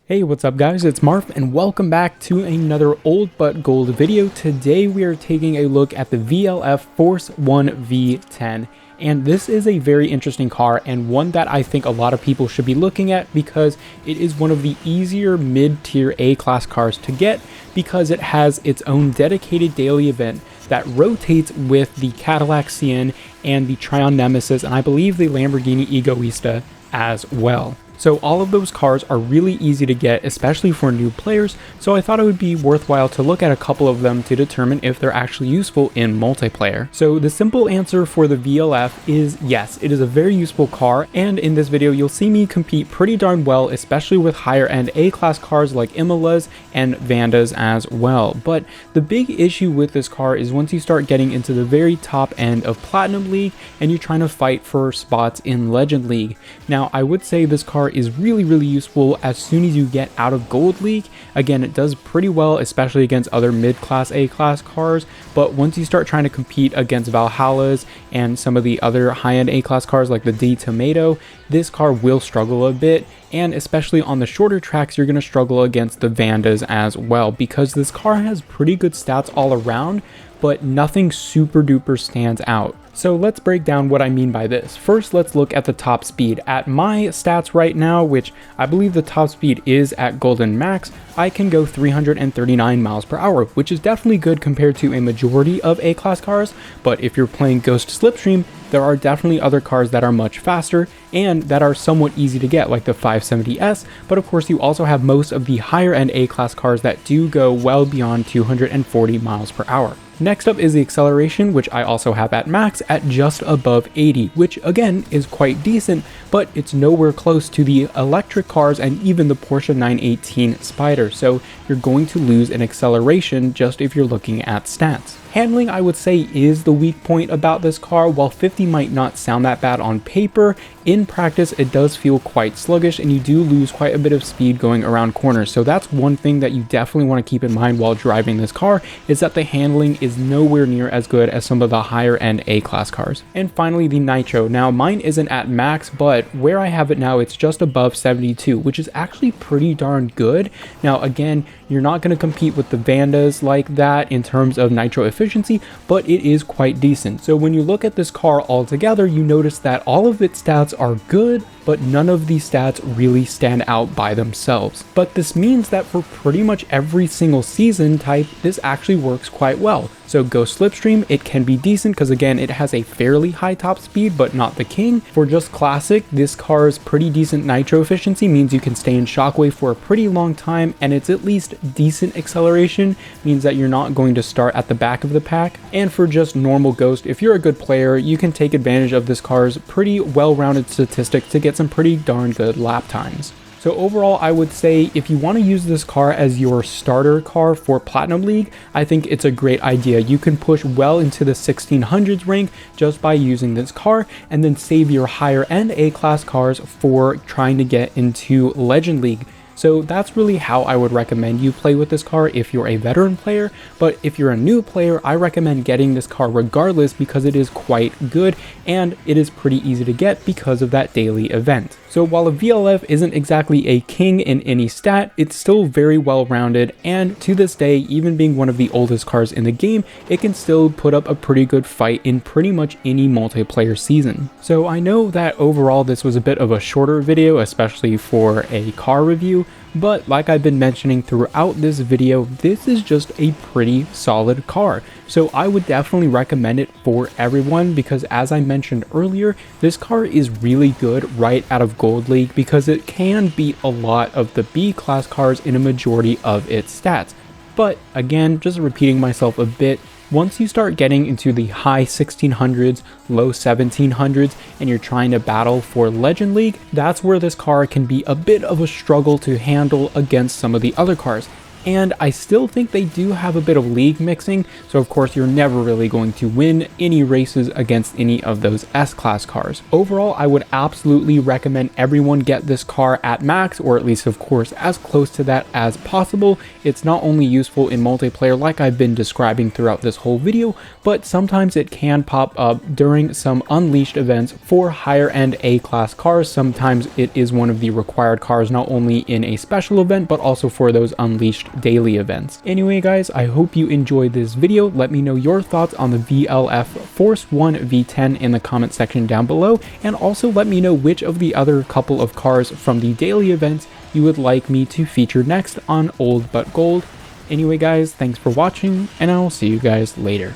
Hey, what's up guys, it's Marv and welcome back to another old but gold video. Today we are taking a look at the VLF Force 1 V10. And this is a very interesting car and one that I think a lot of people should be looking at because it is one of the easier mid-tier A-class cars to get because it has its own dedicated daily event that rotates with the Cadillac CN and the Tryon Nemesis and I believe the Lamborghini Egoista as well. So all of those cars are really easy to get, especially for new players, so I thought it would be worthwhile to look at a couple of them to determine if they're actually useful in multiplayer. So the simple answer for the VLF is yes, it is a very useful car, and in this video you'll see me compete pretty darn well, especially with higher end A-class cars like Imolas and Vandas as well. But the big issue with this car is once you start getting into the very top end of Platinum League and you're trying to fight for spots in Legend League. Now I would say this car is really useful as soon as you get out of Gold League. Again, it does pretty well, especially against other mid-class A-class cars, but once you start trying to compete against Valhallas and some of the other high-end A-class cars like the D Tomato, this car will struggle a bit, and especially on the shorter tracks you're going to struggle against the Vandas as well, because this car has pretty good stats all around, but nothing super duper stands out. So let's break down what I mean by this. First, let's look at the top speed. At my stats right now, which I believe the top speed is at Golden Max, I can go 339 miles per hour, which is definitely good compared to a majority of A-class cars, but if you're playing Ghost Slipstream, there are definitely other cars that are much faster and that are somewhat easy to get, like the 570S, but of course you also have most of the higher end A-class cars that do go well beyond 240 miles per hour. Next up is the acceleration, which I also have at max at just above 80, which again is quite decent, but it's nowhere close to the electric cars and even the Porsche 918 Spider, so you're going to lose in acceleration just if you're looking at stats. Handling, I would say, is the weak point about this car. While 50 might not sound that bad on paper, in practice it does feel quite sluggish and you do lose quite a bit of speed going around corners. So that's one thing that you definitely want to keep in mind while driving this car, is that the handling is nowhere near as good as some of the higher end A-class cars. And finally, the nitro. Now mine isn't at max, but where I have it now it's just above 72, which is actually pretty darn good. Now again, you're not going to compete with the Vandas like that in terms of nitro efficiency, but it is quite decent. So when you look at this car altogether, you notice that all of its stats are good, but none of these stats really stand out by themselves. But this means that for pretty much every single season type, this actually works quite well. So Ghost Slipstream, it can be decent because again, it has a fairly high top speed, but not the king. For just classic, this car's pretty decent nitro efficiency means you can stay in shockwave for a pretty long time, and it's at least decent acceleration, means that you're not going to start at the back of the pack. And for just normal Ghost, if you're a good player, you can take advantage of this car's pretty well-rounded statistics to get some pretty darn good lap times. So overall, I would say if you want to use this car as your starter car for Platinum League, I think it's a great idea. You can push well into the 1600s rank just by using this car, and then save your higher end A-class cars for trying to get into Legend League. So that's really how I would recommend you play with this car if you're a veteran player, but if you're a new player, I recommend getting this car regardless because it is quite good and it is pretty easy to get because of that daily event. So while a VLF isn't exactly a king in any stat, it's still very well rounded, and to this day, even being one of the oldest cars in the game, it can still put up a pretty good fight in pretty much any multiplayer season. So I know that overall this was a bit of a shorter video, especially for a car review, but like I've been mentioning throughout this video, this is just a pretty solid car. So I would definitely recommend it for everyone because, as I mentioned earlier, this car is really good right out of Gold League because it can beat a lot of the B-class cars in a majority of its stats. But again, just repeating myself a bit, once you start getting into the high 1600s, low 1700s, and you're trying to battle for Legend League, that's where this car can be a bit of a struggle to handle against some of the other cars. And I still think they do have a bit of league mixing, so of course you're never really going to win any races against any of those S-Class cars. Overall, I would absolutely recommend everyone get this car at max, or at least of course as close to that as possible. It's not only useful in multiplayer like I've been describing throughout this whole video, but sometimes it can pop up during some Unleashed events for higher end A-Class cars. Sometimes it is one of the required cars, not only in a special event, but also for those Unleashed daily events. Anyway guys, I hope you enjoyed this video. Let me know your thoughts on the VLF Force 1 V10 in the comment section down below, and also let me know which of the other couple of cars from the daily events you would like me to feature next on Old But Gold. Anyway guys, thanks for watching, and I'll see you guys later.